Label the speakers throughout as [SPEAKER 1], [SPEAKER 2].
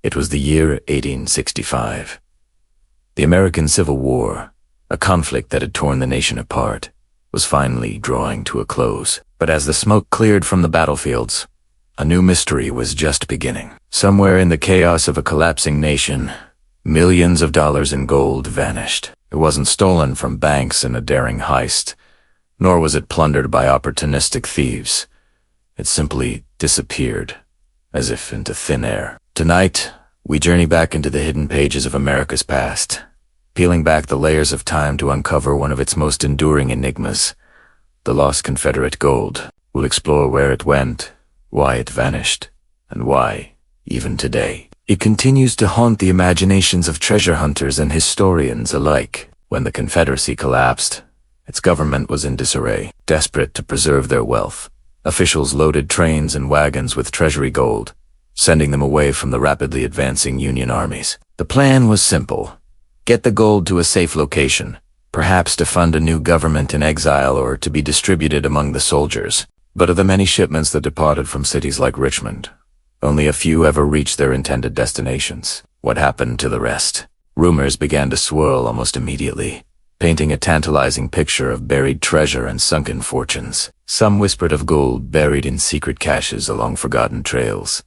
[SPEAKER 1] It was the year 1865. The American Civil War, a conflict that had torn the nation apart, was finally drawing to a close. But as the smoke cleared from the battlefields, a new mystery was just beginning. Somewhere in the chaos of a collapsing nation, millions of dollars in gold vanished. It wasn't stolen from banks in a daring heist, nor was it plundered by opportunistic thieves. It simply disappeared, as if into thin air. Tonight, we journey back into the hidden pages of America's past, peeling back the layers of time to uncover one of its most enduring enigmas, the lost Confederate gold. We'll explore where it went, why it vanished, and why, even today, it continues to haunt the imaginations of treasure hunters and historians alike. When the Confederacy collapsed, its government was in disarray. Desperate to preserve their wealth, officials loaded trains and wagons with treasury gold, sending them away from the rapidly advancing Union armies. The plan was simple: get the gold to a safe location, perhaps to fund a new government in exile or to be distributed among the soldiers. But of the many shipments that departed from cities like Richmond, only a few ever reached their intended destinations. What happened to the rest? Rumors began to swirl almost immediately, painting a tantalizing picture of buried treasure and sunken fortunes. Some whispered of gold buried in secret caches along forgotten trails,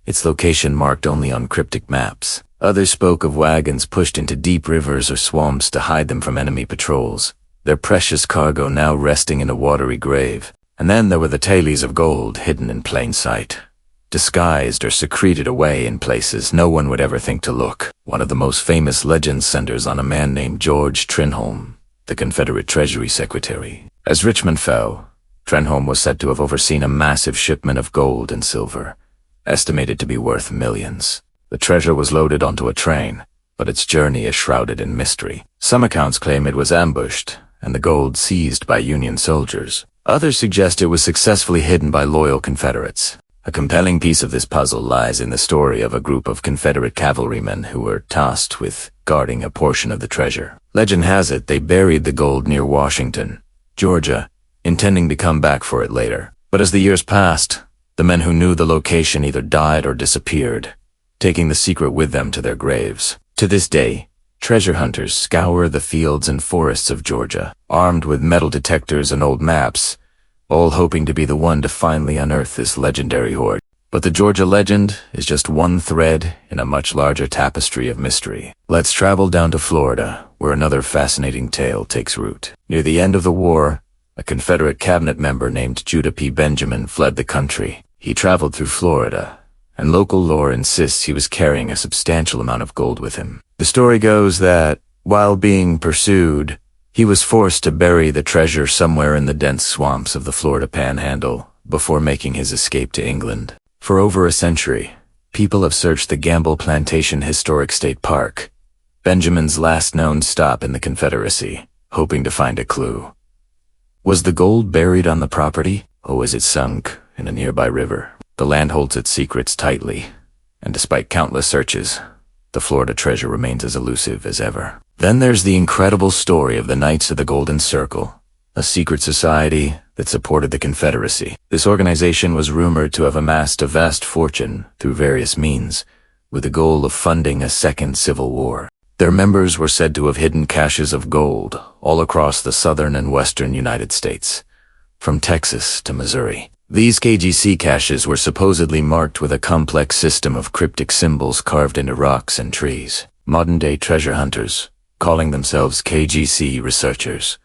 [SPEAKER 1] its location marked only on cryptic maps. Others spoke of wagons pushed into deep rivers or swamps to hide them from enemy patrols, their precious cargo now resting in a watery grave. And then there were the tales of gold hidden in plain sight, disguised or secreted away in places no one would ever think to look. One of the most famous legends centers on a man named George Trenholm, the Confederate Treasury Secretary. As Richmond fell, Trenholm was said to have overseen a massive shipment of gold and silver, estimated to be worth millions. The treasure was loaded onto a train, but its journey is shrouded in mystery. Some accounts claim it was ambushed, and the gold seized by Union soldiers. Others suggest it was successfully hidden by loyal Confederates. A compelling piece of this puzzle lies in the story of a group of Confederate cavalrymen who were tasked with guarding a portion of the treasure. Legend has it they buried the gold near Washington, Georgia, intending to come back for it later. But as the years passed, the men who knew the location either died or disappeared, taking the secret with them to their graves. To this day, treasure hunters scour the fields and forests of Georgia, armed with metal detectors and old maps, all hoping to be the one to finally unearth this legendary hoard. But the Georgia legend is just one thread in a much larger tapestry of mystery. Let's travel down to Florida, where another fascinating tale takes root. Near the end of the war, a Confederate cabinet member named Judah P. Benjamin fled the country. He traveled through Florida, and local lore insists he was carrying a substantial amount of gold with him. The story goes that, while being pursued, he was forced to bury the treasure somewhere in the dense swamps of the Florida Panhandle before making his escape to England. For over a century, people have searched the Gamble Plantation Historic State Park, Benjamin's last known stop in the Confederacy, hoping to find a clue. Was the gold buried on the property, or was it sunk in a nearby river? The land holds its secrets tightly, and despite countless searches, the Florida treasure remains as elusive as ever. Then there's the incredible story of the Knights of the Golden Circle, a secret society that supported the Confederacy. This organization was rumored to have amassed a vast fortune through various means, with the goal of funding a second civil war. Their members were said to have hidden caches of gold all across the southern and western United States, from Texas to Missouri. These KGC caches were supposedly marked with a complex system of cryptic symbols carved into rocks and trees. Modern-day treasure hunters, calling themselves KGC researchers,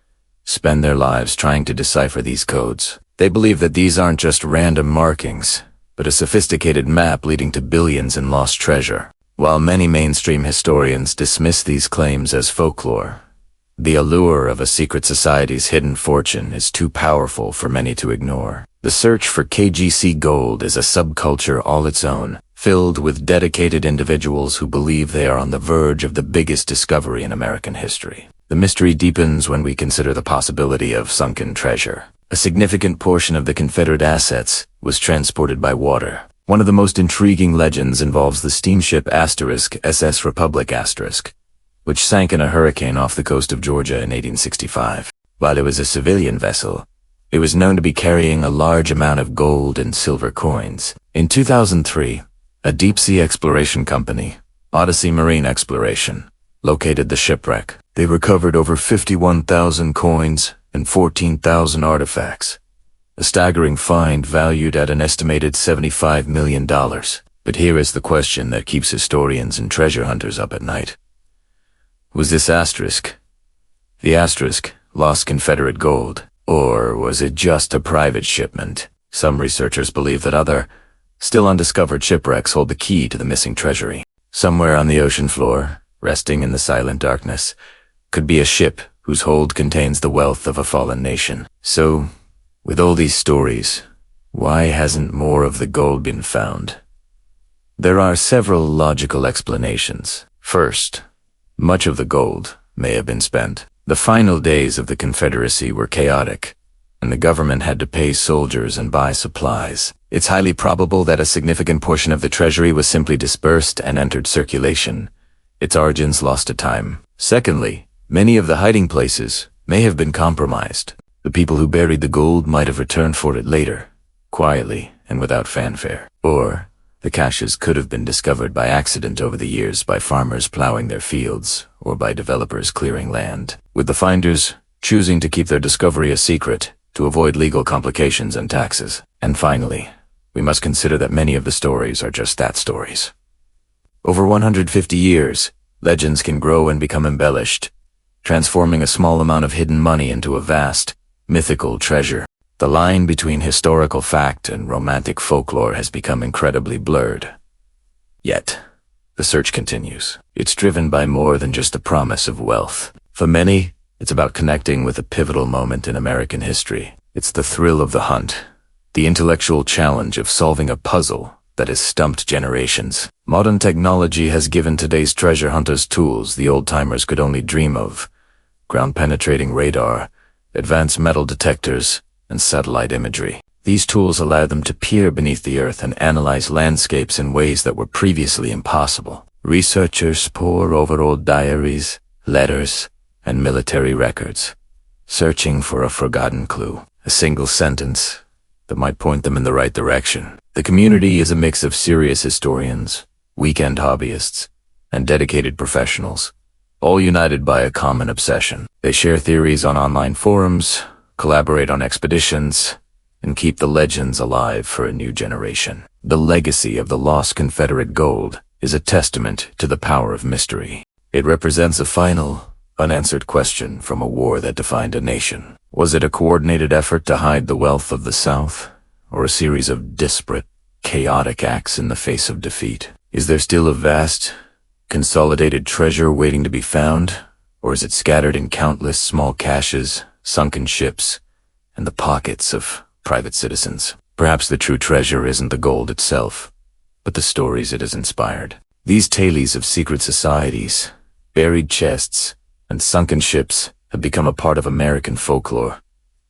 [SPEAKER 1] spend their lives trying to decipher these codes. They believe that these aren't just random markings, but a sophisticated map leading to billions in lost treasure. While many mainstream historians dismiss these claims as folklore, the allure of a secret society's hidden fortune is too powerful for many to ignore. The search for KGC gold is a subculture all its own, filled with dedicated individuals who believe they are on the verge of the biggest discovery in American history. The mystery deepens when we consider the possibility of sunken treasure. A significant portion of the Confederate assets was transported by water. One of the most intriguing legends involves the steamship *SS Republic*, which sank in a hurricane off the coast of Georgia in 1865. While it was a civilian vessel, it was known to be carrying a large amount of gold and silver coins. In 2003, A deep-sea exploration company, Odyssey Marine Exploration, located the shipwreck. They recovered over 51,000 coins and 14,000 artifacts, a staggering find valued at an estimated $75 million. But here is the question that keeps historians and treasure hunters up at night. Was this the asterisk, lost Confederate gold, or was it just a private shipment? Some researchers believe that other, still undiscovered shipwrecks hold the key to the missing treasury. Somewhere on the ocean floor, resting in the silent darkness, could be a ship whose hold contains the wealth of a fallen nation. So, with all these stories, why hasn't more of the gold been found? There are several logical explanations. First, much of the gold may have been spent. The final days of the Confederacy were chaotic, and the government had to pay soldiers and buy supplies. It's highly probable that a significant portion of the treasury was simply dispersed and entered circulation, its origins lost to time. Secondly, many of the hiding places may have been compromised. The people who buried the gold might have returned for it later, quietly and without fanfare. Or the caches could have been discovered by accident over the years by farmers plowing their fields or by developers clearing land, with the finders choosing to keep their discovery a secret to avoid legal complications and taxes. And finally, we must consider that many of the stories are just that, stories. Over 150 years, legends can grow and become embellished, transforming a small amount of hidden money into a vast, mythical treasure. The line between historical fact and romantic folklore has become incredibly blurred. Yet, the search continues. It's driven by more than just the promise of wealth. For many, it's about connecting with a pivotal moment in American history. It's the thrill of the hunt, the intellectual challenge of solving a puzzle that has stumped generations. Modern technology has given today's treasure hunters tools the old-timers could only dream of: ground-penetrating radar, advanced metal detectors, and satellite imagery. These tools allow them to peer beneath the earth and analyze landscapes in ways that were previously impossible. Researchers pore over old diaries, letters, and military records, searching for a forgotten clue, a single sentence that might point them in the right direction. The community is a mix of serious historians, weekend hobbyists, and dedicated professionals, all united by a common obsession. They share theories on online forums, collaborate on expeditions, and keep the legends alive for a new generation. The legacy of the lost Confederate gold is a testament to the power of mystery. It represents a final, unanswered question from a war that defined a nation. Was it a coordinated effort to hide the wealth of the South, or a series of disparate, chaotic acts in the face of defeat? Is there still a vast, consolidated treasure waiting to be found, or is it scattered in countless small caches, sunken ships, and the pockets of private citizens? Perhaps the true treasure isn't the gold itself, but the stories it has inspired. These tales of secret societies, buried chests, and sunken ships have become a part of American folklore,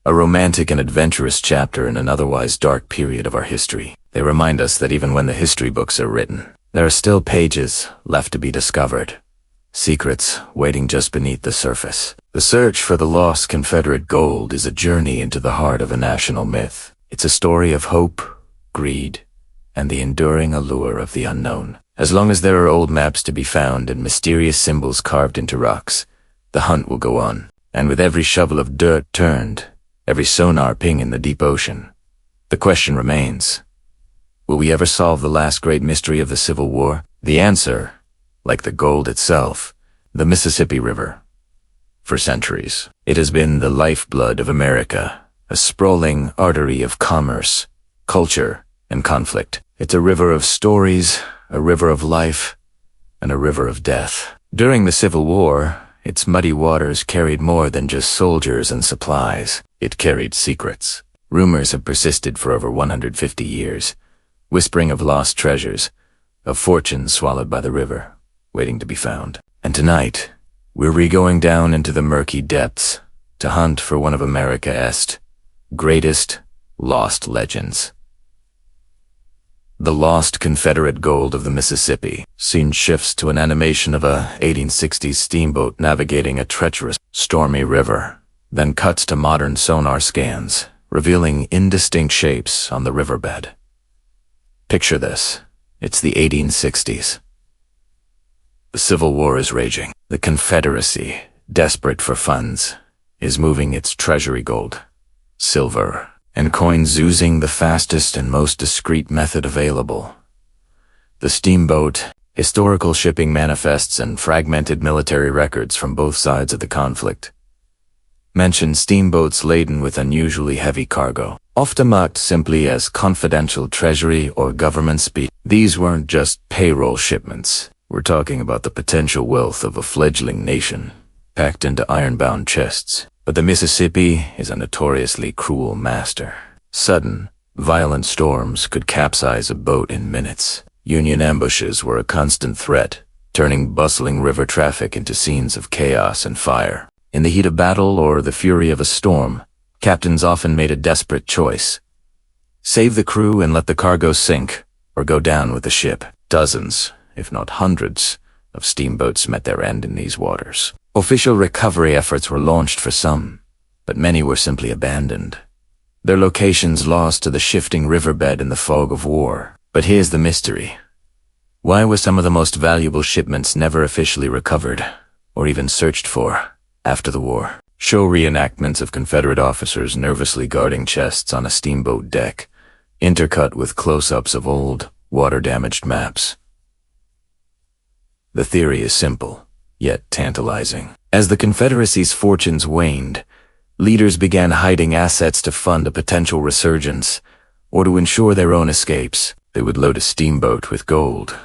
[SPEAKER 1] a romantic and adventurous chapter in an otherwise dark period of our history. They remind us that even when the history books are written, there are still pages left to be discovered, secrets waiting just beneath the surface. The search for the lost Confederate gold is a journey into the heart of a national myth. It's a story of hope, greed, and the enduring allure of the unknown. As long as there are old maps to be found and mysterious symbols carved into rocks, the hunt will go on. And with every shovel of dirt turned, every sonar ping in the deep ocean, the question remains: will we ever solve the last great mystery of the Civil War? The answer, like the gold itself, the Mississippi River. For centuries, it has been the lifeblood of America, a sprawling artery of commerce, culture, and conflict. It's a river of stories, a river of life, and a river of death. During the Civil War, its muddy waters carried more than just soldiers and supplies. It carried secrets. Rumors have persisted for over 150 years, whispering of lost treasures, of fortunes swallowed by the river, waiting to be found. And tonight, we're going down into the murky depths to hunt for one of America's greatest lost legends. The lost Confederate gold of the Mississippi. Scene shifts to an animation of a 1860s steamboat navigating a treacherous, stormy river, then cuts to modern sonar scans, revealing indistinct shapes on the riverbed. Picture this: It's the 1860s. The Civil War is raging. The Confederacy, desperate for funds, is moving its treasury gold, silver, and coins using the fastest and most discreet method available. The steamboat, historical shipping manifests, and fragmented military records from both sides of the conflict mention steamboats laden with unusually heavy cargo, often marked simply as confidential treasury or government speed. These weren't just payroll shipments. We're talking about the potential wealth of a fledgling nation, packed into iron-bound chests. But the Mississippi is a notoriously cruel master. Sudden, violent storms could capsize a boat in minutes. Union ambushes were a constant threat, turning bustling river traffic into scenes of chaos and fire. In the heat of battle or the fury of a storm, captains often made a desperate choice. Save the crew and let the cargo sink, or go down with the ship. Dozens, if not hundreds, of steamboats met their end in these waters. Official recovery efforts were launched for some, but many were simply abandoned, their locations lost to the shifting riverbed in the fog of war. But here's the mystery. Why were some of the most valuable shipments never officially recovered, or even searched for, after the war? Show reenactments of Confederate officers nervously guarding chests on a steamboat deck, intercut with close-ups of old, water-damaged maps. The theory is simple, yet tantalizing. As the Confederacy's fortunes waned, leaders began hiding assets to fund a potential resurgence, or to ensure their own escapes. They would load a steamboat with gold,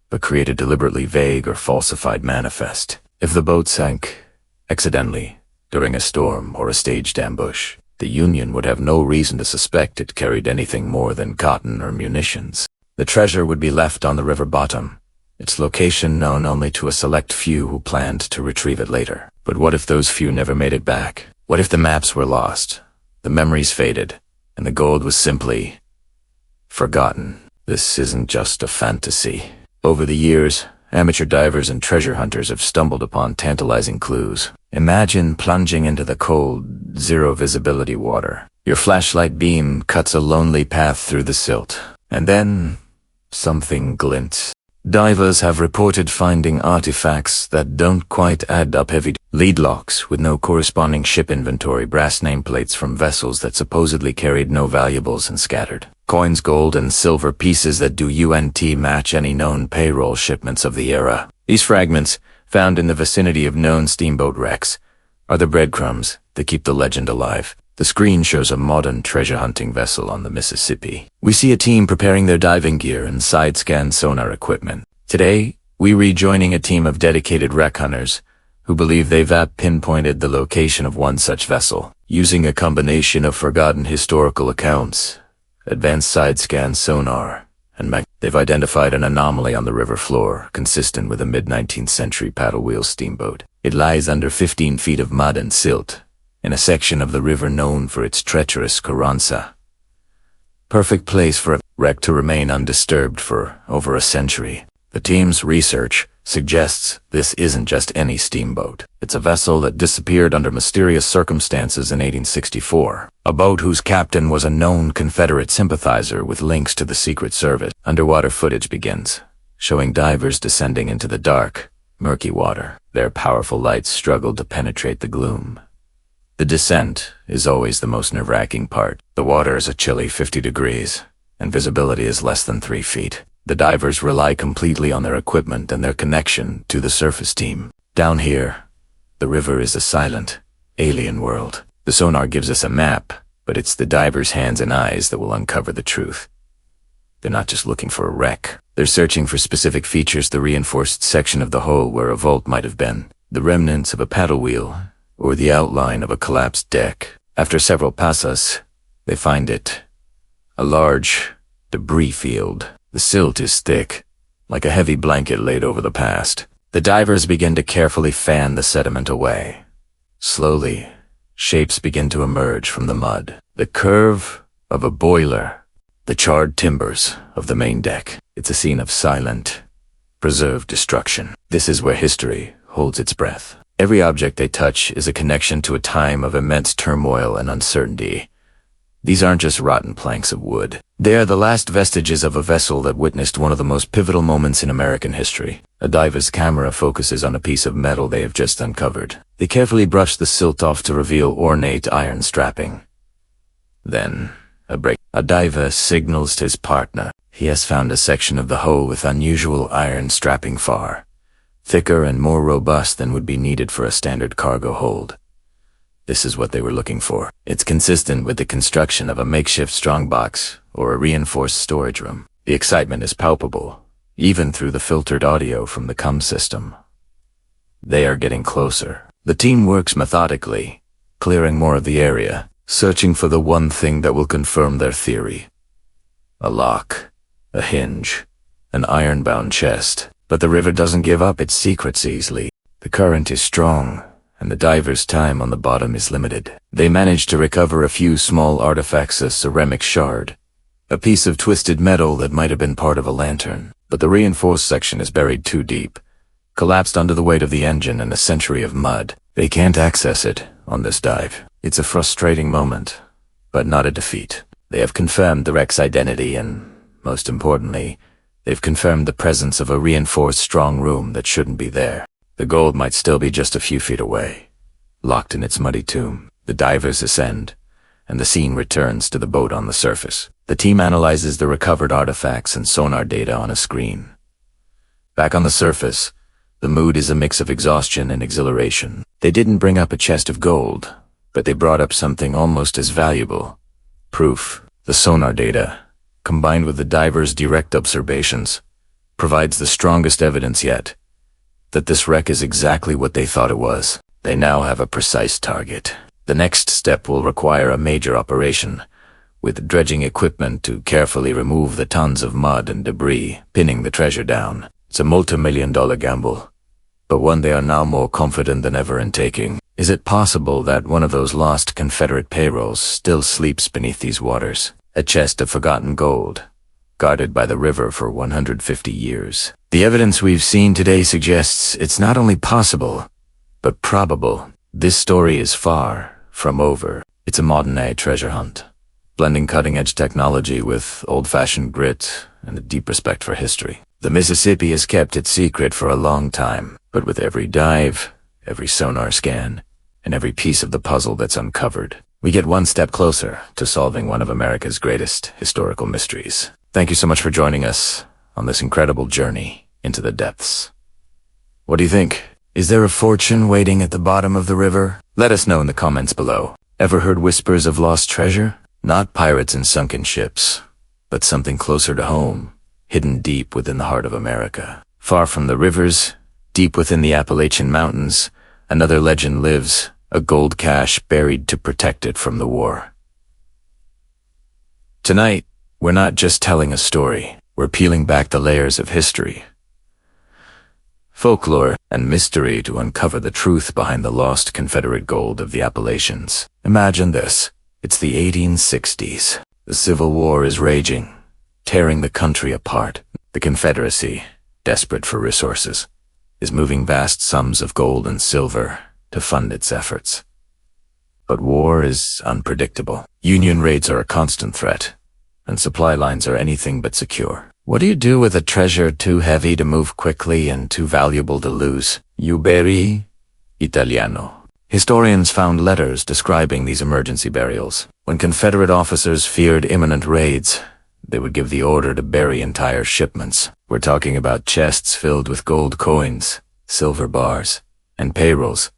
[SPEAKER 1] but create a deliberately vague or falsified manifest. If the boat sank, accidentally, during a storm or a staged ambush, the Union would have no reason to suspect it carried anything more than cotton or munitions. The treasure would be left on the river bottom, its location known only to a select few who planned to retrieve it later. But what if those few never made it back? What if the maps were lost, the memories faded, and the gold was simply forgotten? This isn't just a fantasy. Over the years, amateur divers and treasure hunters have stumbled upon tantalizing clues. Imagine plunging into the cold, zero-visibility water. Your flashlight beam cuts a lonely path through the silt, and then something glints. Divers have reported finding artifacts that don't quite add up. Heavy lead locks with no corresponding ship inventory, brass nameplates from vessels that supposedly carried no valuables and scattered. Coins, gold, and silver pieces that do match any known payroll shipments of the era. These fragments, found in the vicinity of known steamboat wrecks, are the breadcrumbs that keep the legend alive. The screen shows a modern treasure hunting vessel on the Mississippi. We see a team preparing their diving gear and side-scan sonar equipment. Today, we rejoining a team of dedicated wreck hunters who believe they've pinpointed the location of one such vessel. Using a combination of forgotten historical accounts, advanced side-scan sonar, and they've identified an anomaly on the river floor consistent with a mid-19th century paddle-wheel steamboat. It lies under 15 feet of mud and silt, in a section of the river known for its treacherous carranza. Perfect place for a wreck to remain undisturbed for over a century. The team's research suggests this isn't just any steamboat. It's a vessel that disappeared under mysterious circumstances in 1864. A boat whose captain was a known Confederate sympathizer with links to the Secret Service. Underwater footage begins, showing divers descending into the dark, murky water. Their powerful lights struggle to penetrate the gloom. The descent is always the most nerve-wracking part. The water is a chilly 50 degrees, and visibility is less than 3 feet. The divers rely completely on their equipment and their connection to the surface team. Down here, the river is a silent, alien world. The sonar gives us a map, but it's the divers' hands and eyes that will uncover the truth. They're not just looking for a wreck. They're searching for specific features, the reinforced section of the hull where a vault might have been, the remnants of a paddle wheel, or the outline of a collapsed deck. After several passes, they find it. A large debris field. The silt is thick, like a heavy blanket laid over the past. The divers begin to carefully fan the sediment away. Slowly, shapes begin to emerge from the mud. The curve of a boiler, the charred timbers of the main deck. It's a scene of silent, preserved destruction. This is where history holds its breath. Every object they touch is a connection to a time of immense turmoil and uncertainty. These aren't just rotten planks of wood. They are the last vestiges of a vessel that witnessed one of the most pivotal moments in American history. A diver's camera focuses on a piece of metal they have just uncovered. They carefully brush the silt off to reveal ornate iron strapping. Then, a diver signals to his partner. He has found a section of the hull with unusual iron strapping far, thicker and more robust than would be needed for a standard cargo hold. This is what they were looking for. It's consistent with the construction of a makeshift strongbox or a reinforced storage room. The excitement is palpable, even through the filtered audio from the comm system. They are getting closer. The team works methodically, clearing more of the area, searching for the one thing that will confirm their theory. A lock, a hinge, an iron-bound chest. But the river doesn't give up its secrets easily. The current is strong, and the diver's time on the bottom is limited. They manage to recover a few small artifacts, a ceramic shard, a piece of twisted metal that might have been part of a lantern. But the reinforced section is buried too deep, collapsed under the weight of the engine and a century of mud. They can't access it on this dive. It's a frustrating moment, but not a defeat. They have confirmed the wreck's identity and, most importantly, they've confirmed the presence of a reinforced strong room that shouldn't be there. The gold might still be just a few feet away, locked in its muddy tomb. The divers ascend, and the scene returns to the boat on the surface. The team analyzes the recovered artifacts and sonar data on a screen. Back on the surface, the mood is a mix of exhaustion and exhilaration. They didn't bring up a chest of gold, but they brought up something almost as valuable. Proof. The sonar data, combined with the divers' direct observations, provides the strongest evidence yet that this wreck is exactly what they thought it was. They now have a precise target. The next step will require a major operation, with dredging equipment to carefully remove the tons of mud and debris pinning the treasure down. It's a multi-million-dollar gamble, but one they are now more confident than ever in taking. Is it possible that one of those lost Confederate payrolls still sleeps beneath these waters? A chest of forgotten gold, guarded by the river for 150 years. The evidence we've seen today suggests it's not only possible, but probable. This story is far from over. It's a modern-day treasure hunt, blending cutting-edge technology with old-fashioned grit and a deep respect for history. The Mississippi has kept its secret for a long time, but with every dive, every sonar scan, and every piece of the puzzle that's uncovered, we get one step closer to solving one of America's greatest historical mysteries. Thank you so much for joining us on this incredible journey into the depths. What do you think? Is there a fortune waiting at the bottom of the river? Let us know in the comments below. Ever heard whispers of lost treasure? Not pirates and sunken ships, but something closer to home, hidden deep within the heart of America. Far from the rivers, deep within the Appalachian Mountains, another legend lives, a gold cache buried to protect it from the war. Tonight, we're not just telling a story, we're peeling back the layers of history, folklore, and mystery to uncover the truth behind the lost Confederate gold of the Appalachians. Imagine this. It's the 1860s. The Civil War is raging, tearing the country apart. The Confederacy, desperate for resources, is moving vast sums of gold and silver to fund its efforts. But war is unpredictable. Union raids are a constant threat, and supply lines are anything but secure. What do you do with a treasure too heavy to move quickly and too valuable to lose? You bury Italiano. Historians found letters describing these emergency burials. When Confederate officers feared imminent raids, they would give the order to bury entire shipments. We're talking about chests filled with gold coins, silver bars, and payrolls,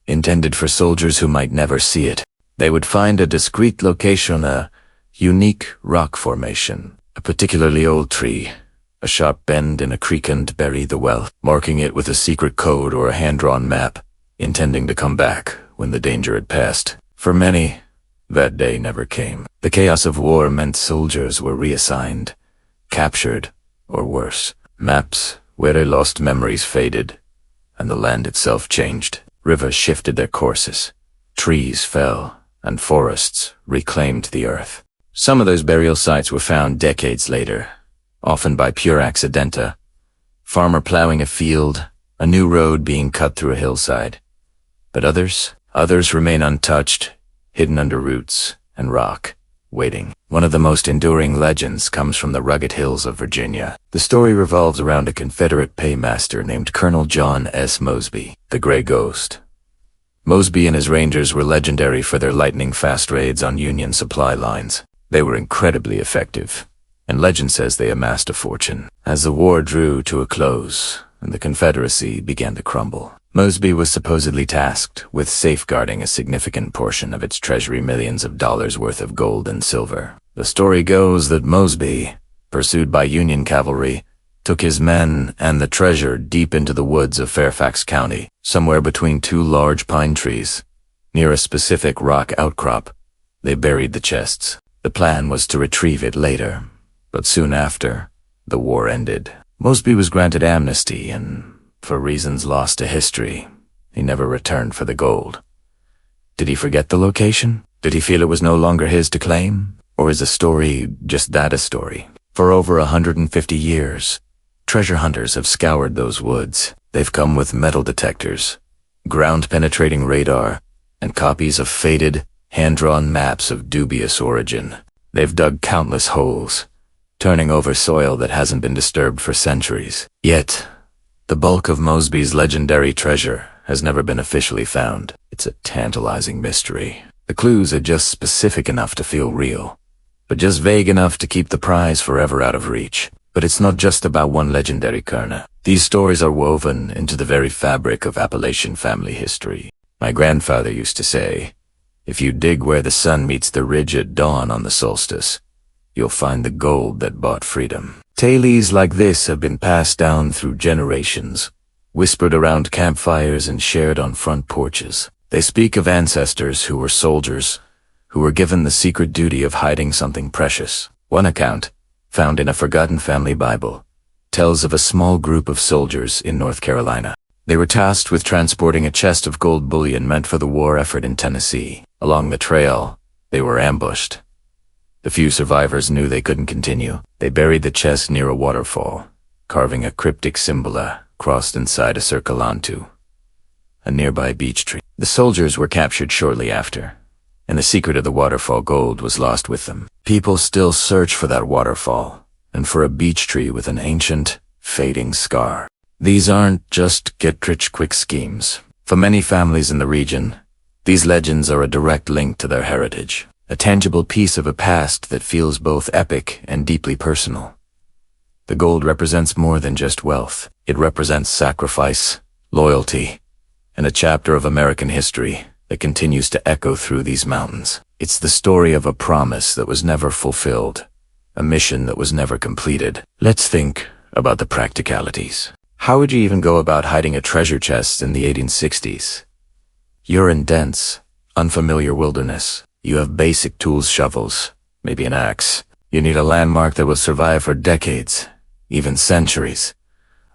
[SPEAKER 1] intended for soldiers who might never see it. They would find a discreet location, a unique rock formation, a particularly old tree, a sharp bend in a creek, and bury the wealth, marking it with a secret code or a hand-drawn map, intending to come back when the danger had passed. For many, that day never came. The chaos of war meant soldiers were reassigned, captured, or worse. Maps where their lost memories faded, and the land itself changed. Rivers shifted their courses, trees fell, and forests reclaimed the earth. Some of those burial sites were found decades later, often by pure accidenta. Farmer plowing a field, a new road being cut through a hillside. But others remain untouched, hidden under roots and rock. waiting. One of the most enduring legends comes from the rugged hills of Virginia. The story revolves around a Confederate paymaster named Colonel John S. Mosby, the Gray Ghost. Mosby and his Rangers were legendary for their lightning-fast raids on Union supply lines. They were incredibly effective, and legend says they amassed a fortune. As the war drew to a close and the Confederacy began to crumble, Mosby was supposedly tasked with safeguarding a significant portion of its treasury, millions of dollars worth of gold and silver. The story goes that Mosby, pursued by Union cavalry, took his men and the treasure deep into the woods of Fairfax County, somewhere between two large pine trees. Near a specific rock outcrop, they buried the chests. The plan was to retrieve it later, but soon after, the war ended. Mosby was granted amnesty and, for reasons lost to history, he never returned for the gold. Did he forget the location? Did he feel it was no longer his to claim? Or is a story just that, a story? For over 150 years, treasure hunters have scoured those woods. They've come with metal detectors, ground-penetrating radar, and copies of faded, hand-drawn maps of dubious origin. They've dug countless holes, turning over soil that hasn't been disturbed for centuries. Yet, the bulk of Mosby's legendary treasure has never been officially found. It's a tantalizing mystery. The clues are just specific enough to feel real, but just vague enough to keep the prize forever out of reach. But it's not just about one legendary Kerner. These stories are woven into the very fabric of Appalachian family history. My grandfather used to say, if you dig where the sun meets the ridge at dawn on the solstice, you'll find the gold that bought freedom. Tales like this have been passed down through generations, whispered around campfires and shared on front porches. They speak of ancestors who were soldiers, who were given the secret duty of hiding something precious. One account, found in a forgotten family Bible, tells of a small group of soldiers in North Carolina. They were tasked with transporting a chest of gold bullion meant for the war effort in Tennessee. Along the trail, they were ambushed. The few survivors knew they couldn't continue. They buried the chest near a waterfall, carving a cryptic symbol crossed inside a circle onto a nearby beech tree. The soldiers were captured shortly after, and the secret of the waterfall gold was lost with them. People still search for that waterfall, and for a beech tree with an ancient, fading scar. These aren't just get-rich-quick schemes. For many families in the region, these legends are a direct link to their heritage, a tangible piece of a past that feels both epic and deeply personal. The gold represents more than just wealth. It represents sacrifice, loyalty, and a chapter of American history that continues to echo through these mountains. It's the story of a promise that was never fulfilled, a mission that was never completed. Let's think about the practicalities. How would you even go about hiding a treasure chest in the 1860s? You're in dense, unfamiliar wilderness. You have basic tools, shovels, maybe an axe. You need a landmark that will survive for decades, even centuries.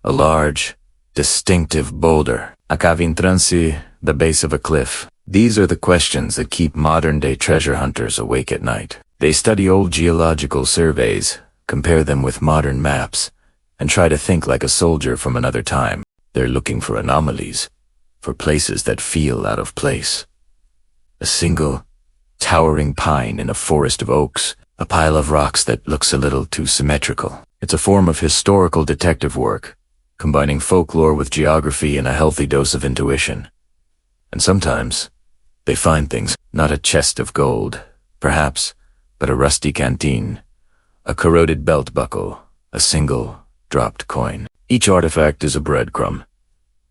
[SPEAKER 1] A large, distinctive boulder, a cavintransi, the base of a cliff. These are the questions that keep modern-day treasure hunters awake at night. They study old geological surveys, compare them with modern maps, and try to think like a soldier from another time. They're looking for anomalies, for places that feel out of place. A single, towering pine in a forest of oaks, a pile of rocks that looks a little too symmetrical. It's a form of historical detective work, combining folklore with geography and a healthy dose of intuition. And sometimes, they find things, not a chest of gold, perhaps, but a rusty canteen, a corroded belt buckle, a single, dropped coin. Each artifact is a breadcrumb,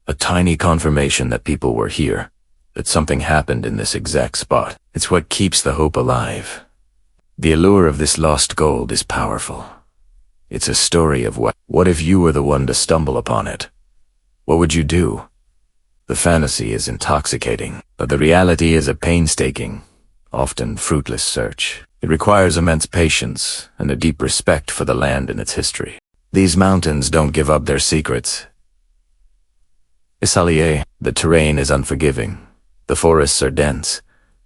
[SPEAKER 1] a tiny confirmation that people were here, that something happened in this exact spot. It's what keeps the hope alive. The allure of this lost gold is powerful. It's a story of what if you were the one to stumble upon it? What would you do? The fantasy is intoxicating, but the reality is a painstaking, often fruitless search. It requires immense patience and a deep respect for the land and its history. These mountains don't give up their secrets. Isalier, the terrain is unforgiving. The forests are dense,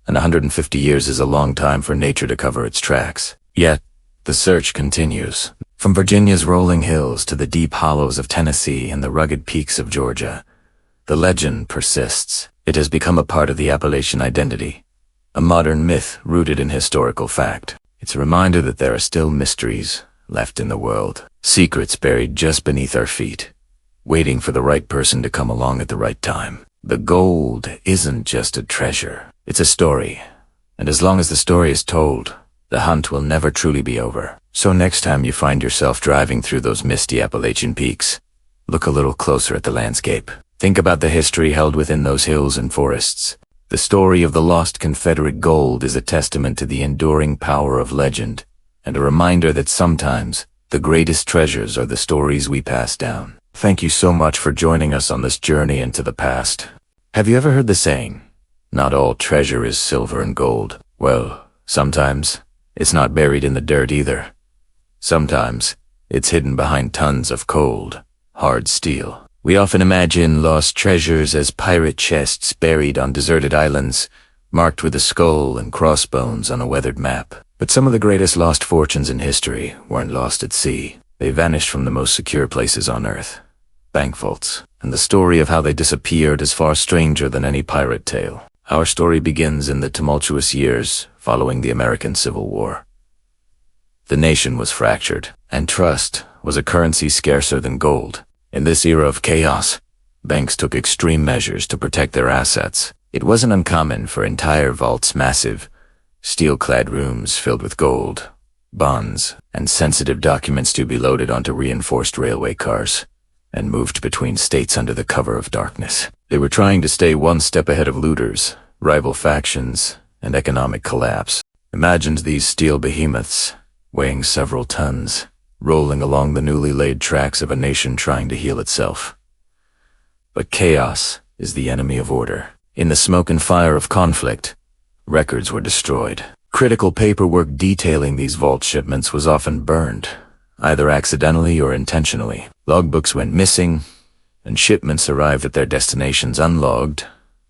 [SPEAKER 1] and 150 years is a long time for nature to cover its tracks. Yet, the search continues. From Virginia's rolling hills to the deep hollows of Tennessee and the rugged peaks of Georgia, the legend persists. It has become a part of the Appalachian identity, a modern myth rooted in historical fact. It's a reminder that there are still mysteries left in the world, secrets buried just beneath our feet, waiting for the right person to come along at the right time. The gold isn't just a treasure, it's a story. And as long as the story is told, the hunt will never truly be over. So next time you find yourself driving through those misty Appalachian peaks, look a little closer at the landscape. Think about the history held within those hills and forests. The story of the lost Confederate gold is a testament to the enduring power of legend, and a reminder that sometimes the greatest treasures are the stories we pass down. Thank you so much for joining us on this journey into the past. Have you ever heard the saying, "Not all treasure is silver and gold"? Well, sometimes it's not buried in the dirt either. Sometimes it's hidden behind tons of cold, hard steel. We often imagine lost treasures as pirate chests buried on deserted islands, marked with a skull and crossbones on a weathered map. But some of the greatest lost fortunes in history weren't lost at sea. They vanished from the most secure places on Earth, bank vaults, and the story of how they disappeared is far stranger than any pirate tale. Our story begins in the tumultuous years following the American Civil War. The nation was fractured, and trust was a currency scarcer than gold. In this era of chaos, banks took extreme measures to protect their assets. It wasn't uncommon for entire vaults, massive, steel-clad rooms filled with gold, bonds, and sensitive documents to be loaded onto reinforced railway cars and moved between states under the cover of darkness. They were trying to stay one step ahead of looters, rival factions, and economic collapse. Imagine these steel behemoths, weighing several tons, rolling along the newly laid tracks of a nation trying to heal itself. But chaos is the enemy of order. In the smoke and fire of conflict, records were destroyed. Critical paperwork detailing these vault shipments was often burned, either accidentally or intentionally. Logbooks went missing, and shipments arrived at their destinations unlogged,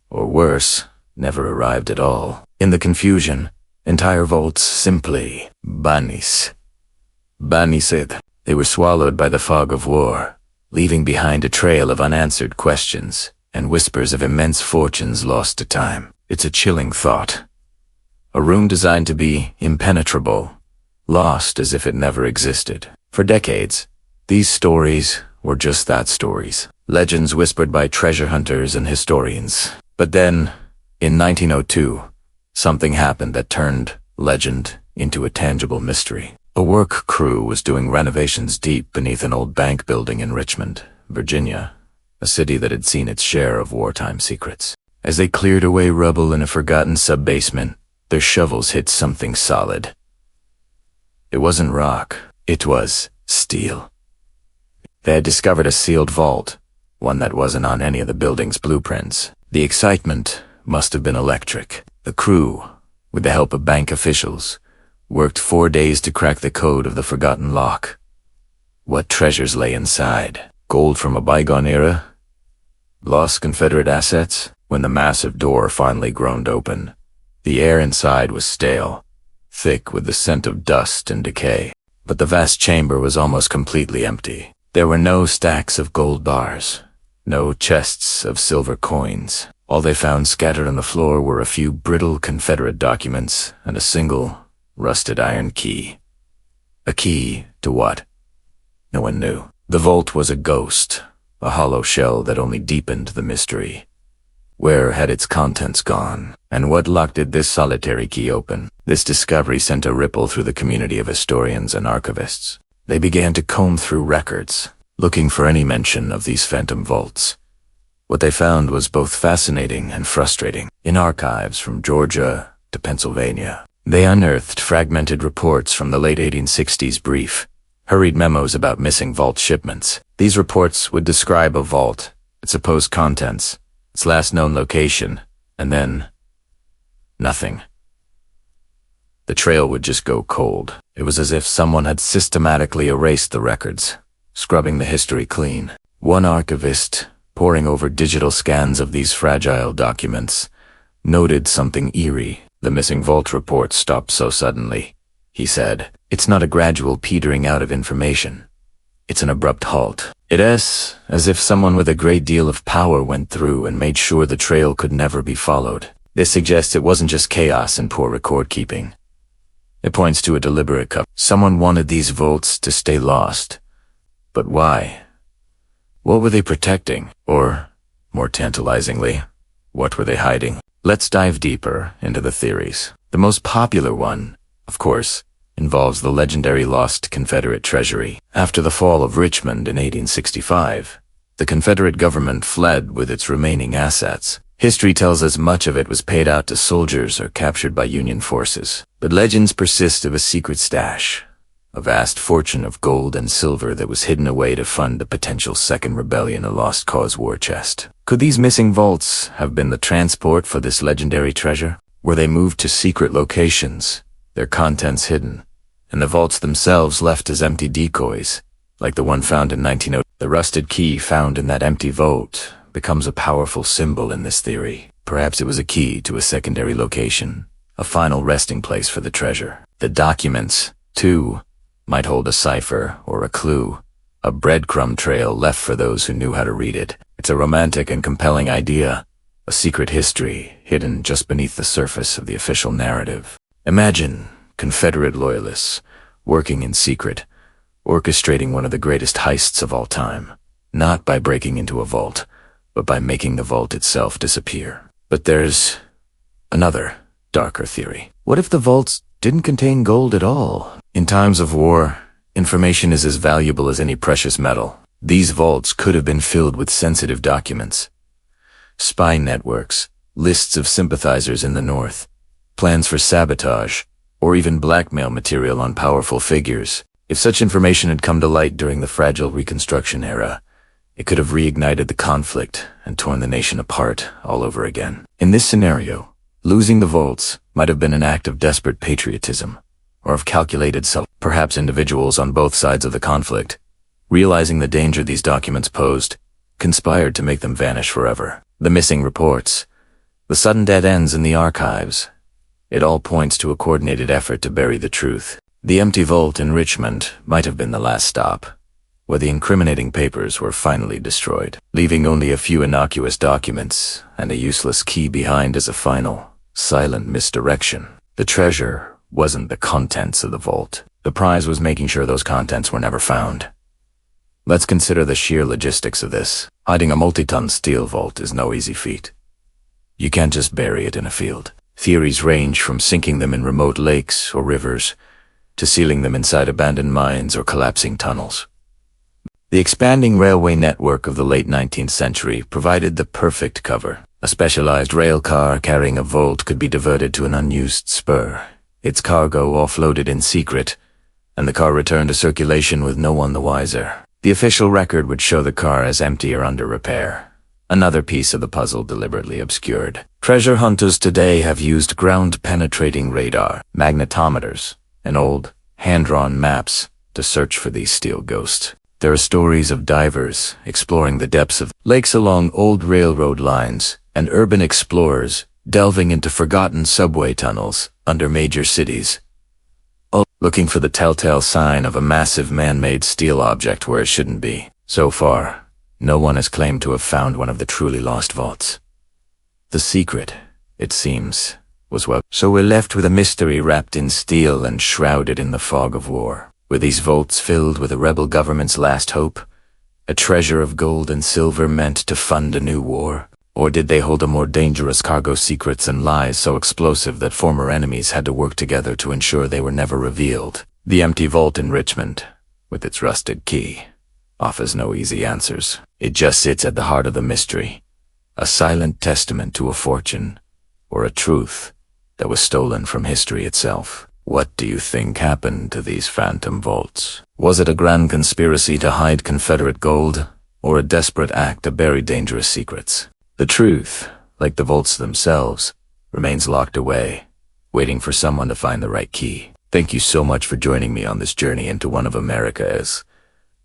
[SPEAKER 1] or worse, never arrived at all. In the confusion, entire vaults simply vanished. They were swallowed by the fog of war, leaving behind a trail of unanswered questions and whispers of immense fortunes lost to time. It's a chilling thought. A room designed to be impenetrable, lost as if it never existed. For decades, these stories were just that, stories. Legends whispered by treasure hunters and historians. But then, in 1902, something happened that turned legend into a tangible mystery. A work crew was doing renovations deep beneath an old bank building in Richmond, Virginia, a city that had seen its share of wartime secrets. As they cleared away rubble in a forgotten sub-basement, their shovels hit something solid. It wasn't rock, it was steel. They had discovered a sealed vault, one that wasn't on any of the building's blueprints. The excitement must have been electric. The crew, with the help of bank officials, worked 4 days to crack the code of the forgotten lock. What treasures lay inside? Gold from a bygone era? Lost Confederate assets? When the massive door finally groaned open, the air inside was stale, thick with the scent of dust and decay. But the vast chamber was almost completely empty. There were no stacks of gold bars, no chests of silver coins. All they found scattered on the floor were a few brittle Confederate documents and a single, rusted iron key. A key to what? No one knew. The vault was a ghost, a hollow shell that only deepened the mystery. Where had its contents gone? And what lock did this solitary key open? This discovery sent a ripple through the community of historians and archivists. They began to comb through records, looking for any mention of these phantom vaults. What they found was both fascinating and frustrating. In archives from Georgia to Pennsylvania, they unearthed fragmented reports from the late 1860s brief, hurried memos about missing vault shipments. These reports would describe a vault, its supposed contents, its last known location, and then nothing. The trail would just go cold. It was as if someone had systematically erased the records, scrubbing the history clean. One archivist, poring over digital scans of these fragile documents, noted something eerie. The missing vault report stopped so suddenly, he said. It's not a gradual petering out of information. It's an abrupt halt. It is as if someone with a great deal of power went through and made sure the trail could never be followed. This suggests it wasn't just chaos and poor record keeping. It points to a deliberate cover. Someone wanted these vaults to stay lost. But why? What were they protecting? Or, more tantalizingly, what were they hiding? Let's dive deeper into the theories. The most popular one, of course, involves the legendary lost Confederate treasury. After the fall of Richmond in 1865, the Confederate government fled with its remaining assets. History tells us much of it was paid out to soldiers or captured by Union forces. But legends persist of a secret stash, a vast fortune of gold and silver that was hidden away to fund a potential second rebellion, a lost cause war chest. Could these missing vaults have been the transport for this legendary treasure? Were they moved to secret locations, their contents hidden, and the vaults themselves left as empty decoys, like the one found in 1900? The rusted key found in that empty vault becomes a powerful symbol in this theory. Perhaps it was a key to a secondary location, a final resting place for the treasure. The documents, too, might hold a cipher or a clue, a breadcrumb trail left for those who knew how to read it. It's a romantic and compelling idea, a secret history hidden just beneath the surface of the official narrative. Imagine Confederate loyalists working in secret, orchestrating one of the greatest heists of all time, not by breaking into a vault, but by making the vault itself disappear. But there's another, darker theory. What if the vaults didn't contain gold at all? In times of war, information is as valuable as any precious metal. These vaults could have been filled with sensitive documents, spy networks, lists of sympathizers in the North, plans for sabotage, or even blackmail material on powerful figures. If such information had come to light during the fragile Reconstruction era, it could have reignited the conflict and torn the nation apart all over again. In this scenario, losing the vaults might have been an act of desperate patriotism, or of calculated self. Perhaps individuals on both sides of the conflict, realizing the danger these documents posed, conspired to make them vanish forever. The missing reports, the sudden dead ends in the archives, it all points to a coordinated effort to bury the truth. The empty vault in Richmond might have been the last stop, where the incriminating papers were finally destroyed, leaving only a few innocuous documents and a useless key behind as a final, silent misdirection. The treasure wasn't the contents of the vault. The prize was making sure those contents were never found. Let's consider the sheer logistics of this. Hiding a multi-ton steel vault is no easy feat. You can't just bury it in a field. Theories range from sinking them in remote lakes or rivers to sealing them inside abandoned mines or collapsing tunnels. The expanding railway network of the late 19th century provided the perfect cover. A specialized rail car carrying a vault could be diverted to an unused spur, its cargo offloaded in secret, and the car returned to circulation with no one the wiser. The official record would show the car as empty or under repair, another piece of the puzzle deliberately obscured. Treasure hunters today have used ground-penetrating radar, magnetometers, and old, hand-drawn maps to search for these steel ghosts. There are stories of divers exploring the depths of lakes along old railroad lines and urban explorers delving into forgotten subway tunnels under major cities, all looking for the telltale sign of a massive man-made steel object where it shouldn't be. So far, no one has claimed to have found one of the truly lost vaults. The secret, it seems, was well. So we're left with a mystery wrapped in steel and shrouded in the fog of war. Were these vaults filled with a rebel government's last hope? A treasure of gold and silver meant to fund a new war? Or did they hold a more dangerous cargo, secrets and lies so explosive that former enemies had to work together to ensure they were never revealed? The empty vault in Richmond, with its rusted key, offers no easy answers. It just sits at the heart of the mystery, a silent testament to a fortune, or a truth that was stolen from history itself. What do you think happened to these phantom vaults? Was it a grand conspiracy to hide Confederate gold, or a desperate act to bury dangerous secrets? The truth, like the vaults themselves, remains locked away, waiting for someone to find the right key. Thank you so much for joining me on this journey into one of America's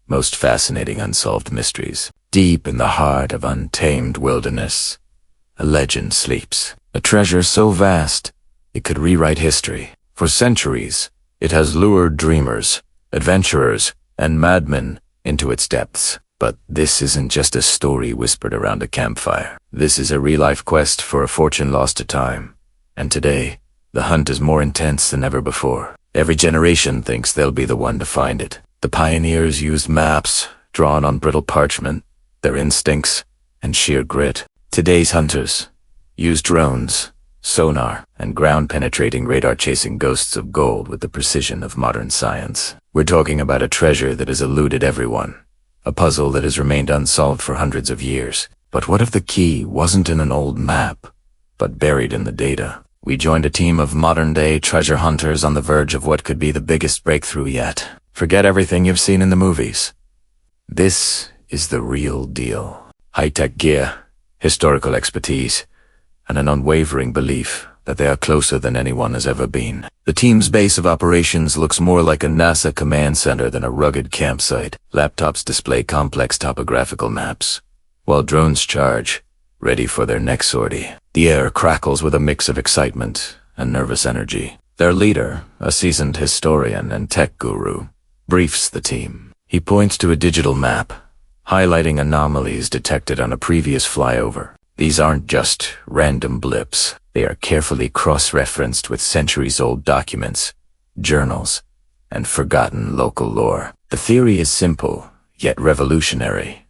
[SPEAKER 1] most fascinating unsolved mysteries. Deep in the heart of untamed wilderness, a legend sleeps. A treasure so vast, it could rewrite history. For centuries, it has lured dreamers, adventurers, and madmen into its depths. But this isn't just a story whispered around a campfire. This is a real-life quest for a fortune lost to time. And today, the hunt is more intense than ever before. Every generation thinks they'll be the one to find it. The pioneers used maps, drawn on brittle parchment, their instincts, and sheer grit. Today's hunters use drones, sonar, and ground-penetrating radar chasing ghosts of gold with the precision of modern science. We're talking about a treasure that has eluded everyone, a puzzle that has remained unsolved for hundreds of years. But what if the key wasn't in an old map, but buried in the data? We joined a team of modern-day treasure hunters on the verge of what could be the biggest breakthrough yet. Forget everything you've seen in the movies. This is the real deal. High-tech gear, historical expertise, and an unwavering belief that they are closer than anyone has ever been. The team's base of operations looks more like a NASA command center than a rugged campsite. Laptops display complex topographical maps, while drones charge, ready for their next sortie. The air crackles with a mix of excitement and nervous energy. Their leader, a seasoned historian and tech guru, briefs the team. He points to a digital map, highlighting anomalies detected on a previous flyover. These aren't just random blips. They are carefully cross-referenced with centuries-old documents, journals, and forgotten local lore. The theory is simple, yet revolutionary.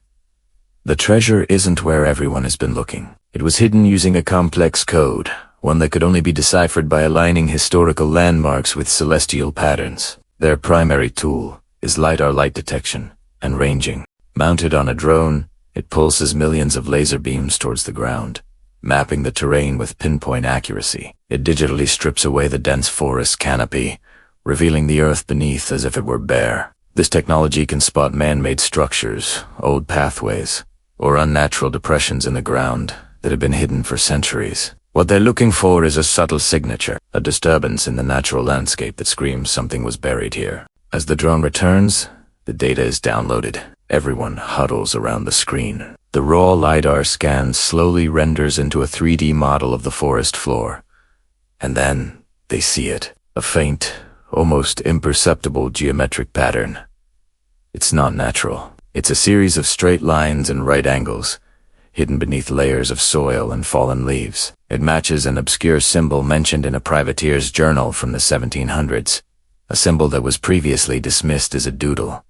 [SPEAKER 1] The treasure isn't where everyone has been looking. It was hidden using a complex code, one that could only be deciphered by aligning historical landmarks with celestial patterns. Their primary tool is LiDAR light detection and ranging. Mounted on a drone, it pulses millions of laser beams towards the ground, mapping the terrain with pinpoint accuracy. It digitally strips away the dense forest canopy, revealing the earth beneath as if it were bare. This technology can spot man-made structures, old pathways, or unnatural depressions in the ground that have been hidden for centuries. What they're looking for is a subtle signature, a disturbance in the natural landscape that screams something was buried here. As the drone returns, the data is downloaded. Everyone huddles around the screen. The raw LiDAR scan slowly renders into a 3D model of the forest floor. And then they see it, a faint, almost imperceptible geometric pattern. It's not natural. It's a series of straight lines and right angles, hidden beneath layers of soil and fallen leaves. It matches an obscure symbol mentioned in a privateer's journal from the 1700s, a symbol that was previously dismissed as a doodle.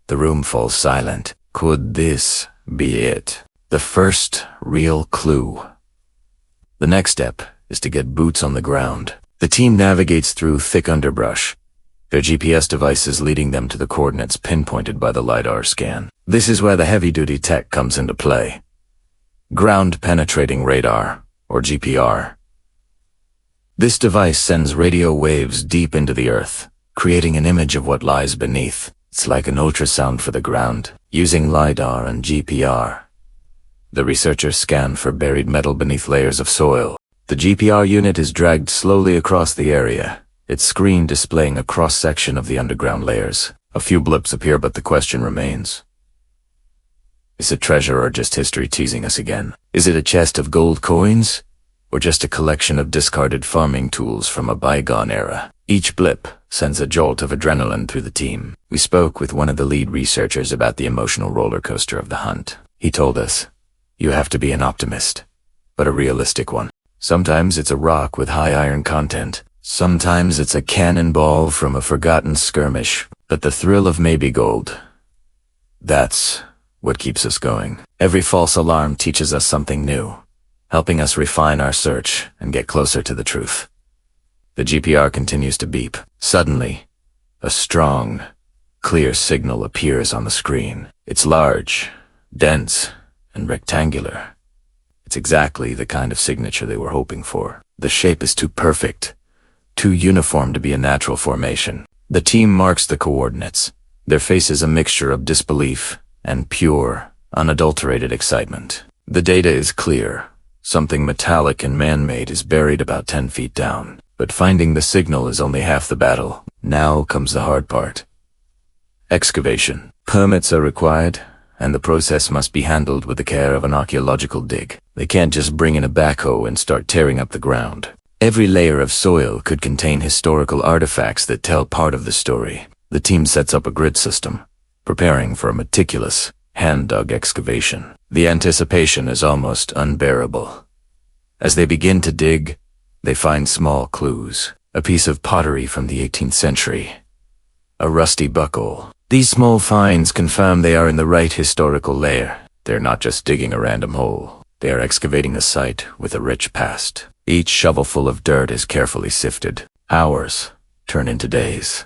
[SPEAKER 1] The room falls silent. Could this be it? The first real clue. The next step is to get boots on the ground. The team navigates through thick underbrush, their GPS devices leading them to the coordinates pinpointed by the LiDAR scan. This is where the heavy-duty tech comes into play. Ground-penetrating radar, or GPR. This device sends radio waves deep into the earth, creating an image of what lies beneath. It's like an ultrasound for the ground. Using LiDAR and GPR, the researchers scan for buried metal beneath layers of soil. The GPR unit is dragged slowly across the area, its screen displaying a cross-section of the underground layers. A few blips appear, but the question remains. Is it treasure or just history teasing us again? Is it a chest of gold coins, or just a collection of discarded farming tools from a bygone era? Each blip sends a jolt of adrenaline through the team. We spoke with one of the lead researchers about the emotional roller coaster of the hunt. He told us, "You have to be an optimist, but a realistic one. Sometimes it's a rock with high iron content. Sometimes it's a cannonball from a forgotten skirmish. But the thrill of maybe gold, that's what keeps us going. Every false alarm teaches us something new, helping us refine our search and get closer to the truth." The GPR continues to beep. Suddenly, a strong, clear signal appears on the screen. It's large, dense, and rectangular. It's exactly the kind of signature they were hoping for. The shape is too perfect, too uniform to be a natural formation. The team marks the coordinates, their faces a mixture of disbelief and pure, unadulterated excitement. The data is clear. Something metallic and man-made is buried about 10 feet down. But finding the signal is only half the battle. Now comes the hard part. Excavation. Permits are required, and the process must be handled with the care of an archaeological dig. They can't just bring in a backhoe and start tearing up the ground. Every layer of soil could contain historical artifacts that tell part of the story. The team sets up a grid system, preparing for a meticulous, hand-dug excavation. The anticipation is almost unbearable. As they begin to dig, they find small clues. A piece of pottery from the 18th century. A rusty buckle. These small finds confirm they are in the right historical layer. They're not just digging a random hole. They are excavating a site with a rich past. Each shovelful of dirt is carefully sifted. Hours turn into days.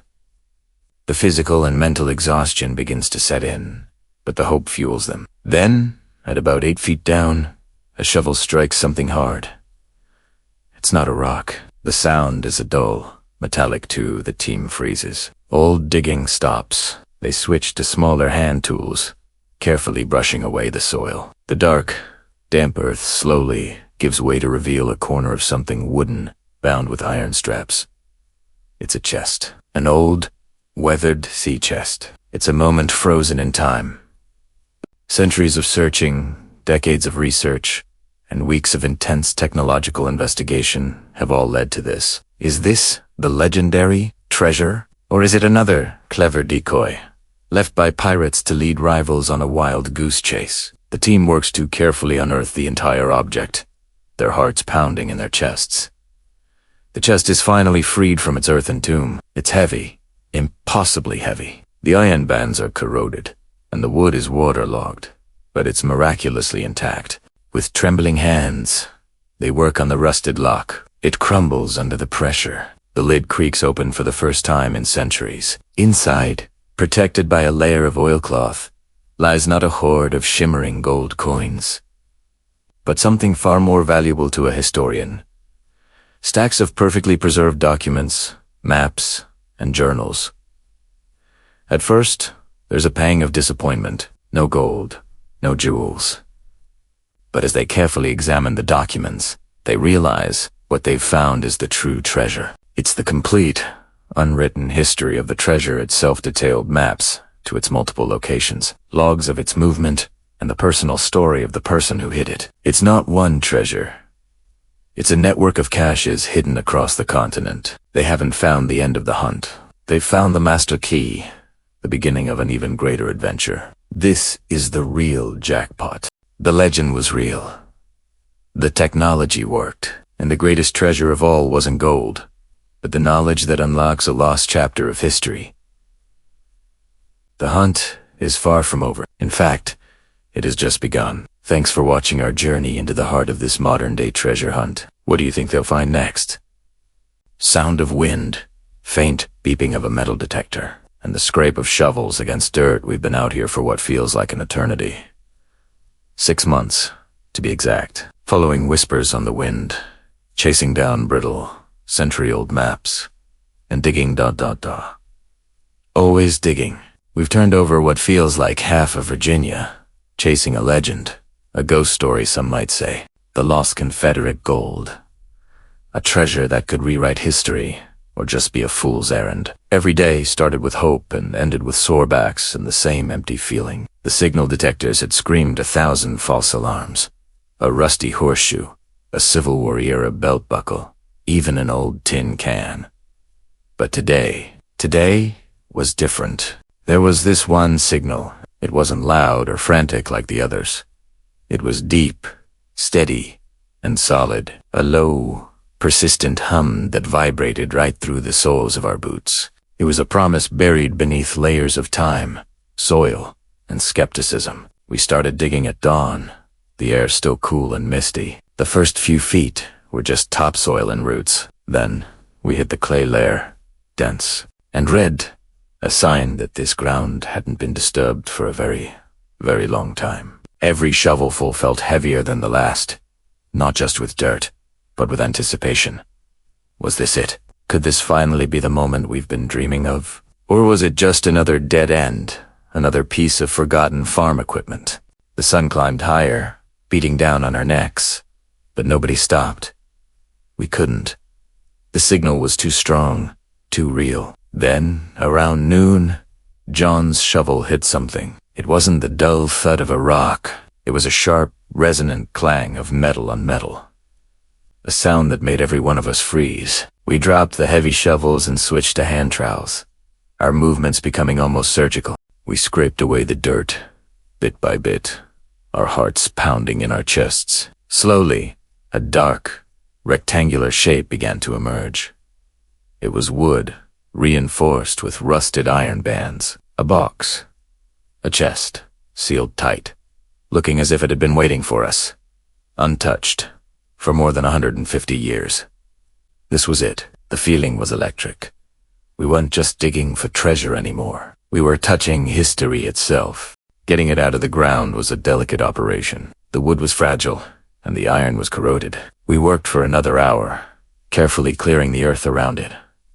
[SPEAKER 1] The physical and mental exhaustion begins to set in, but the hope fuels them. Then, at about 8 feet down, a shovel strikes something hard. It's not a rock. The sound is a dull, metallic two. The team freezes. All digging stops. They switch to smaller hand tools, carefully brushing away the soil. The dark, damp earth slowly gives way to reveal a corner of something wooden, bound with iron straps. It's a chest. An old, weathered sea chest. It's a moment frozen in time. Centuries of searching, decades of research, and weeks of intense technological investigation have all led to this. Is this the legendary treasure? Or is it another clever decoy, left by pirates to lead rivals on a wild goose chase? The team works to carefully unearth the entire object, their hearts pounding in their chests. The chest is finally freed from its earthen tomb. It's heavy, impossibly heavy. The iron bands are corroded, and the wood is waterlogged, but it's miraculously intact. With trembling hands, they work on the rusted lock. It crumbles under the pressure. The lid creaks open for the first time in centuries. Inside, protected by a layer of oilcloth, lies not a hoard of shimmering gold coins, but something far more valuable to a historian. Stacks of perfectly preserved documents, maps, and journals. At first, there's a pang of disappointment. No gold, no jewels. But as they carefully examine the documents, they realize what they've found is the true treasure. It's the complete, unwritten history of the treasure itself, detailed maps to its multiple locations, logs of its movement, and the personal story of the person who hid it. It's not one treasure. It's a network of caches hidden across the continent. They haven't found the end of the hunt. They've found the master key, the beginning of an even greater adventure. This is the real jackpot. The legend was real. The technology worked, and the greatest treasure of all wasn't gold, but the knowledge that unlocks a lost chapter of history. The hunt is far from over. In fact, it has just begun. Thanks for watching our journey into the heart of this modern-day treasure hunt. What do you think they'll find next? Sound of wind, faint beeping of a metal detector, and the scrape of shovels against dirt. We've been out here for what feels like an eternity. 6 months, to be exact. Following whispers on the wind, chasing down brittle, century-old maps, and digging ... Always digging. We've turned over what feels like half of Virginia, chasing a legend, a ghost story some might say, the lost Confederate gold. A treasure that could rewrite history, or just be a fool's errand. Every day started with hope and ended with sore backs and the same empty feeling. The signal detectors had screamed 1,000 false alarms. A rusty horseshoe, a Civil War era belt buckle, even an old tin can. But today was different. There was this one signal. It wasn't loud or frantic like the others. It was deep, steady, and solid. A low, persistent hum that vibrated right through the soles of our boots. It was a promise buried beneath layers of time, soil, and skepticism. We started digging at dawn, the air still cool and misty. The first few feet were just topsoil and roots. Then we hit the clay layer, dense and red, a sign that this ground hadn't been disturbed for a very, very long time. Every shovelful felt heavier than the last, not just with dirt, but with anticipation. Was this it? Could this finally be the moment we've been dreaming of? Or was it just another dead end, another piece of forgotten farm equipment? The sun climbed higher, beating down on our necks, but nobody stopped. We couldn't. The signal was too strong, too real. Then, around noon, John's shovel hit something. It wasn't the dull thud of a rock. It was a sharp, resonant clang of metal on metal. A sound that made every one of us freeze. We dropped the heavy shovels and switched to hand trowels, our movements becoming almost surgical. We scraped away the dirt, bit by bit, our hearts pounding in our chests. Slowly, a dark, rectangular shape began to emerge. It was wood, reinforced with rusted iron bands. A box. A chest, sealed tight, looking as if it had been waiting for us. Untouched, for more than 150 years. This was it. The feeling was electric. We weren't just digging for treasure anymore. We were touching history itself. Getting it out of the ground was a delicate operation. The wood was fragile, and the iron was corroded. We worked for another hour, carefully clearing the earth around it,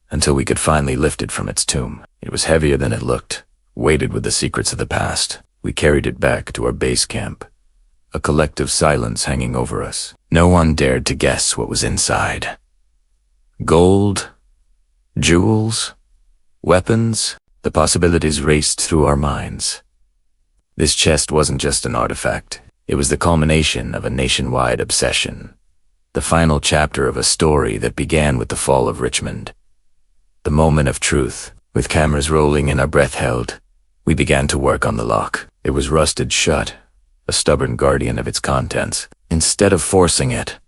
[SPEAKER 1] until we could finally lift it from its tomb. It was heavier than it looked, weighted with the secrets of the past. We carried it back to our base camp, a collective silence hanging over us. No one dared to guess what was inside. Gold, jewels, weapons, the possibilities raced through our minds. This chest wasn't just an artifact. It was the culmination of a nationwide obsession. The final chapter of a story that began with the fall of Richmond. The moment of truth. With cameras rolling and our breath held, we began to work on the lock. It was rusted shut, a stubborn guardian of its contents. Instead of forcing it,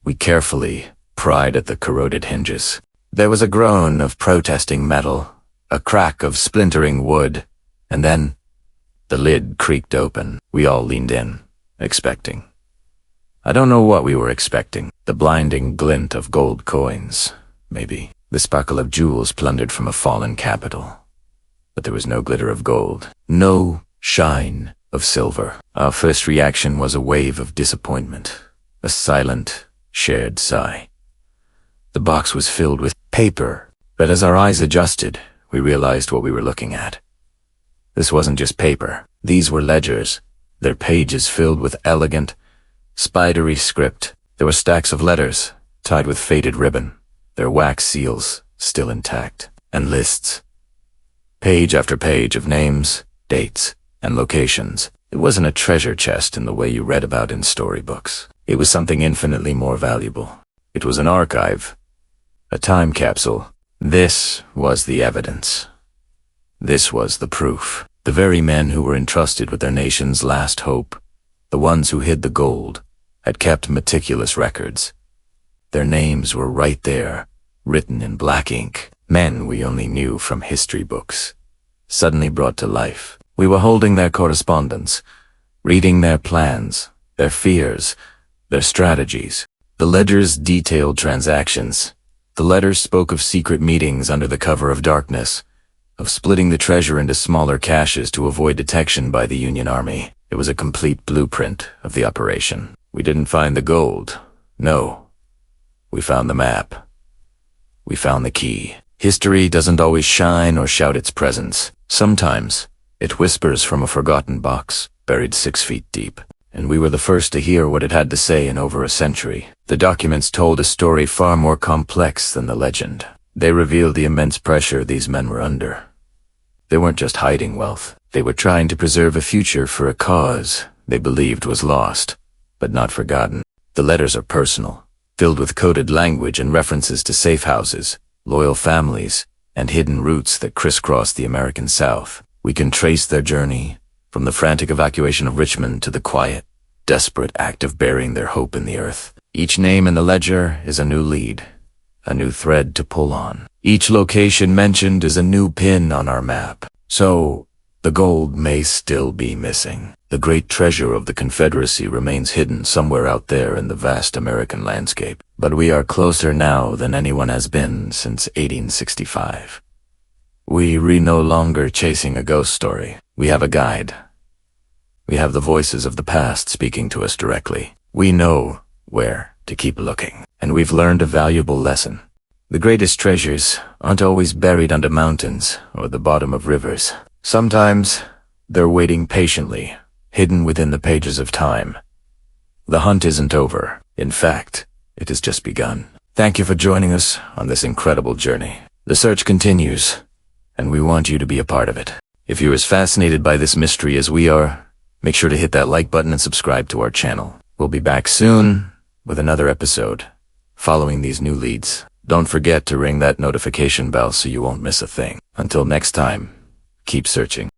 [SPEAKER 1] we carefully pried at the corroded hinges. There was a groan of protesting metal, a crack of splintering wood, and then the lid creaked open. We all leaned in, expecting. I don't know what we were expecting. The blinding glint of gold coins, maybe. The sparkle of jewels plundered from a fallen capital. But there was no glitter of gold, no shine of silver. Our first reaction was a wave of disappointment, a silent, shared sigh. The box was filled with paper, but as our eyes adjusted, we realized what we were looking at. This wasn't just paper. These were ledgers, their pages filled with elegant, spidery script. There were stacks of letters, tied with faded ribbon, their wax seals still intact, and lists. Page after page of names, dates, and locations. It wasn't a treasure chest in the way you read about in storybooks. It was something infinitely more valuable. It was an archive, a time capsule. This was the evidence. This was the proof. The very men who were entrusted with their nation's last hope, the ones who hid the gold, had kept meticulous records. Their names were right there, written in black ink. Men we only knew from history books, suddenly brought to life. We were holding their correspondence, reading their plans, their fears, their strategies. The ledgers detailed transactions. The letters spoke of secret meetings under the cover of darkness, of splitting the treasure into smaller caches to avoid detection by the Union Army. It was a complete blueprint of the operation. We didn't find the gold. No. We found the map. We found the key. History doesn't always shine or shout its presence. Sometimes it whispers from a forgotten box, buried 6 feet deep. And we were the first to hear what it had to say in over a century. The documents told a story far more complex than the legend. They revealed the immense pressure these men were under. They weren't just hiding wealth. They were trying to preserve a future for a cause they believed was lost, but not forgotten. The letters are personal, filled with coded language and references to safe houses, loyal families, and hidden routes that crisscross the American South. We can trace their journey, from the frantic evacuation of Richmond to the quiet, desperate act of burying their hope in the earth. Each name in the ledger is a new lead, a new thread to pull on. Each location mentioned is a new pin on our map. So, the gold may still be missing. The great treasure of the Confederacy remains hidden somewhere out there in the vast American landscape. But we are closer now than anyone has been since 1865. We're no longer chasing a ghost story. We have a guide. We have the voices of the past speaking to us directly. We know where to keep looking. And we've learned a valuable lesson. The greatest treasures aren't always buried under mountains or the bottom of rivers. Sometimes they're waiting patiently, hidden within the pages of time. The hunt isn't over. In fact, it has just begun. Thank you for joining us on this incredible journey. The search continues, and we want you to be a part of it. If you're as fascinated by this mystery as we are, make sure to hit that like button and subscribe to our channel. We'll be back soon with another episode, following these new leads. Don't forget to ring that notification bell so you won't miss a thing. Until next time, keep searching.